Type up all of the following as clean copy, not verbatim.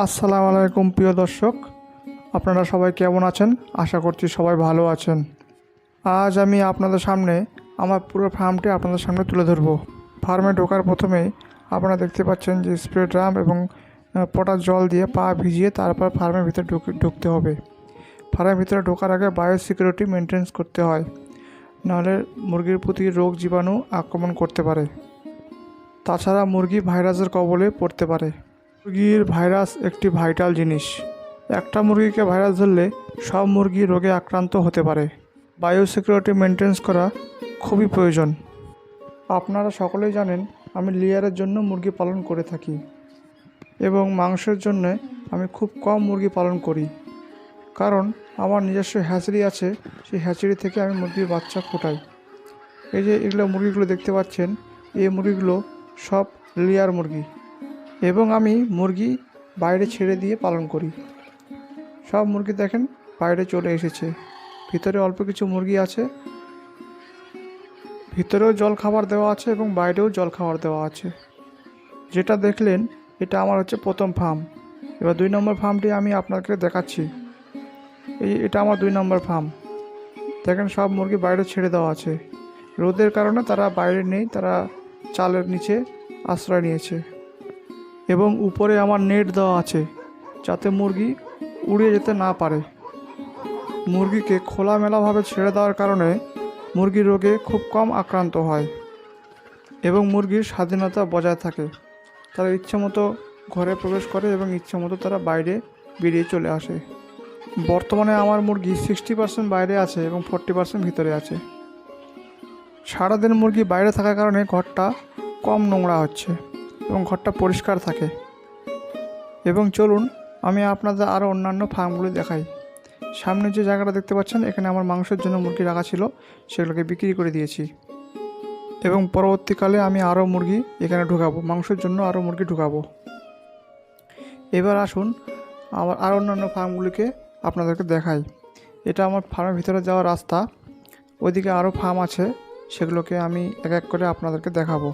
আসসালামু আলাইকুম প্রিয় দর্শক, আপনারা সবাই কেমন আছেন? আশা করছি সবাই ভালো আছেন। আজ আমি আপনাদের সামনে আমার পুরো ফার্মটি আপনাদের সামনে তুলে ধরব। ফার্মে ঢোকার প্রথমেই আপনারা দেখতে পাচ্ছেন যে স্প্রে ড্রাম এবং পটার জল দিয়ে পা ভিজিয়ে তারপর ফার্মের ভিতরে ঢুকতে হবে। ফার্মের ভিতরে ঢোকার আগে বায়োসিকিউরিটি মেনটেন্স করতে হয়, নাহলে মুরগির প্রতি রোগ জীবাণু আক্রমণ করতে পারে। তাছাড়া মুরগি ভাইরাসের কবলে পড়তে পারে। মুরগির ভাইরাস একটি ভাইটাল জিনিস। একটা মুরগিকে ভাইরাস ধরলে সব মুরগি রোগে আক্রান্ত হতে পারে। বায়োসিকিউরিটি মেনটেন্স করা খুবই প্রয়োজন। আপনারা সকলেই জানেন আমি লেয়ারের জন্য মুরগি পালন করে থাকি এবং মাংসের জন্য আমি খুব কম মুরগি পালন করি, কারণ আমার নিজস্ব হ্যাচারি আছে। সেই হ্যাচারি থেকে আমি মুরগির বাচ্চা ফোটাই। এই যে এগুলো মুরগিগুলো দেখতে পাচ্ছেন, এই মুরগিগুলো সব লেয়ার মুরগি এবং আমি মুরগি বাইরে ছেড়ে দিয়ে পালন করি। সব মুরগি দেখেন বাইরে চলে এসেছে। ভিতরে অল্প কিছু মুরগি আছে, ভিতরেও জল খাবার দেওয়া আছে এবং বাইরেও জল খাবার দেওয়া আছে। যেটা দেখলেন এটা আমার হচ্ছে প্রথম ফার্ম। এবার 2 নম্বর ফার্মটি আমি আপনাকে দেখাচ্ছি। এটা আমার 2 নম্বর ফার্ম। দেখেন সব মুরগি বাইরে ছেড়ে দেওয়া আছে। রোদের কারণে তারা বাইরে নেই, তারা চালের নিচে আশ্রয় নিয়েছে এবং উপরে আমার নেট দেওয়া আছে যাতে মুরগি উড়ে যেতে না পারে। মুরগিকে খোলামেলাভাবে ছেড়ে দেওয়ার কারণে মুরগির রোগে খুব কম আক্রান্ত হয় এবং মুরগির স্বাধীনতা বজায় থাকে। তারা ইচ্ছে মতো ঘরে প্রবেশ করে এবং ইচ্ছে মতো তারা বাইরে বেরিয়ে চলে আসে। বর্তমানে আমার মুরগি 60% বাইরে আছে এবং 40% ভিতরে আছে। সারাদিন মুরগি বাইরে থাকার কারণে ঘরটা কম নোংরা হচ্ছে এবং ঘরটা পরিষ্কার থাকে। এবং চলুন আমি আপনাদের আরও অন্যান্য ফার্মগুলো দেখাই। সামনে যে জায়গাটা দেখতে পাচ্ছেন, এখানে আমার মাংসের জন্য মুরগি রাখা ছিল, সেগুলোকে বিক্রি করে দিয়েছি এবং পরবর্তীকালে আমি আরও মুরগি এখানে ঢুকাবো, মাংসের জন্য আরও মুরগি ঢুকাবো। এবার আসুন আবার আরও অন্যান্য ফার্মগুলিকে আপনাদেরকে দেখাই। এটা আমার ফার্মের ভিতরে যাওয়ার রাস্তা। ওইদিকে আরও ফার্ম আছে, সেগুলোকে আমি এক এক করে আপনাদেরকে দেখাবো।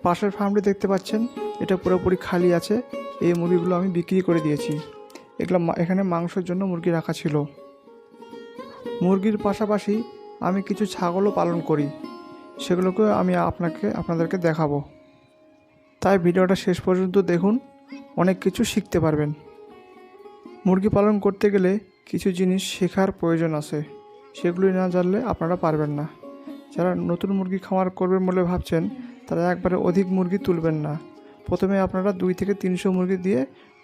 পাশের ফার্মটি দেখতে পাচ্ছেন, এটা পুরোপুরি খালি আছে। এই মুরগিগুলো আমি বিক্রি করে দিয়েছি। এখানে মাংসের জন্য মুরগি রাখা ছিল। মুরগির পাশাপাশি আমি কিছু ছাগলও পালন করি, সেগুলোকে আমি আপনাদেরকে দেখাবো। তাই ভিডিওটা শেষ পর্যন্ত দেখুন, অনেক কিছু শিখতে পারবেন। মুরগি পালন করতে গেলে কিছু জিনিস শেখার প্রয়োজন আছে, সেগুলি না জানলে আপনারা পারবেন না। যারা নতুন মুরগি খামার করবেন বলে ভাবছেন, তারা একবারে অধিক মুরগি তুলবেন না। প্রথমে আপনারা 2 থেকে 300 মুরগি দিয়ে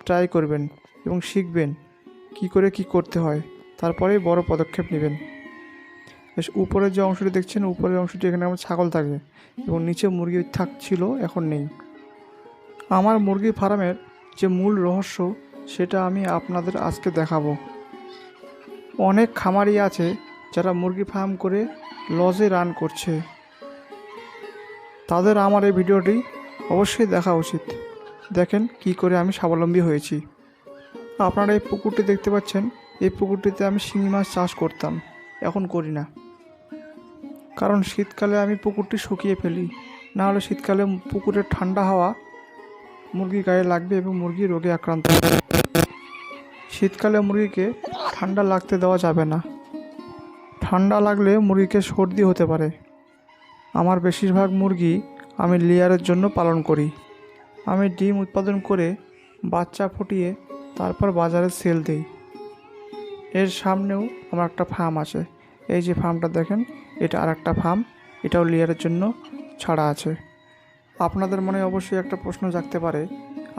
ট্রাই করবেন এবং শিখবেন কি করে কি করতে হয়, তারপরেই বড় পদক্ষেপ নেবেন। উপরের যে অংশটি দেখছেন, উপরের অংশটি এখানে আমার ছাগল থাকে এবং নিচে মুরগি থাকছিল, এখন নেই। আমার মুরগি ফার্মের যে মূল রহস্য, সেটা আমি আপনাদের আজকে দেখাবো। অনেক খামারি আছে যারা মুরগি ফার্ম করে লজে রান করছে, তাদের আমার এই ভিডিওটি অবশ্যই দেখা উচিত। দেখেন কি করে আমি স্বাবলম্বী হয়েছি। আপনারা এই পুকুরটি দেখতে পাচ্ছেন, এই পুকুরটিতে আমি শিঙি মাছ চাষ করতাম, এখন করি না, কারণ শীতকালে আমি পুকুরটি শুকিয়ে ফেলি। না হলে শীতকালে পুকুরের ঠান্ডা হাওয়া মুরগি গায়ে লাগবে এবং মুরগি রোগে আক্রান্ত হবে। শীতকালে মুরগিকে ঠান্ডা লাগতে দেওয়া যাবে না, ঠান্ডা লাগলে মুরগিকে সর্দি হতে পারে। আমার বেশিরভাগ মুরগি আমি লেয়ারের জন্য পালন করি। আমি ডিম উৎপাদন করে বাচ্চা ফুটিয়ে তারপর বাজারে সেল দিই। এর সামনেও আমার একটা ফার্ম আছে। এই যে ফার্মটা দেখেন, এটা আর একটা ফার্ম, এটাও লেয়ারের জন্য ছাড়া আছে। আপনাদের মনে অবশ্যই একটা প্রশ্ন জাগতে পারে,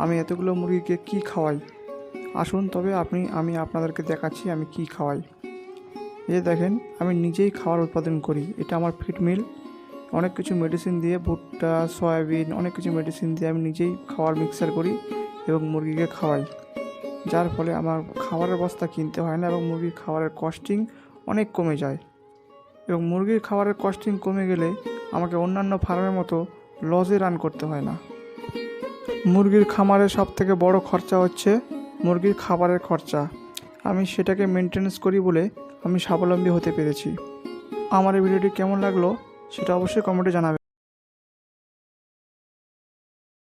আমি এতগুলো মুরগিকে কি খাওয়াই? আসুন তবে আমি আপনাদেরকে দেখাচ্ছি আমি কি খাওয়াই। এই দেখেন, আমি নিজেই খাবার উৎপাদন করি। এটা আমার ফিড মিল। অনেক কিছু মেডিসিন দিয়ে, ভুট্টা, সয়াবিন, অনেক কিছু মেডিসিন দিয়ে আমি নিজেই খাবার মিক্সার করি এবং মুরগিকে খাওয়াই, যার ফলে আমার খাবারের বস্তা কিনতে হয় না এবং মুরগির খাবারের কস্টিং অনেক কমে যায়। এবং মুরগির খাবারের কস্টিং কমে গেলে আমাকে অন্যান্য ফার্মের মতো লজে রান করতে হয় না। মুরগির খামারের সবথেকে বড় খরচা হচ্ছে মুরগির খাবারের খরচা। আমি সেটাকে মেনটেন্স করি বলে আমি স্বাবলম্বী হতে পেরেছি। আমার এই ভিডিওটি কেমন লাগলো সেটা অবশ্যই কমেন্টে জানাবেন।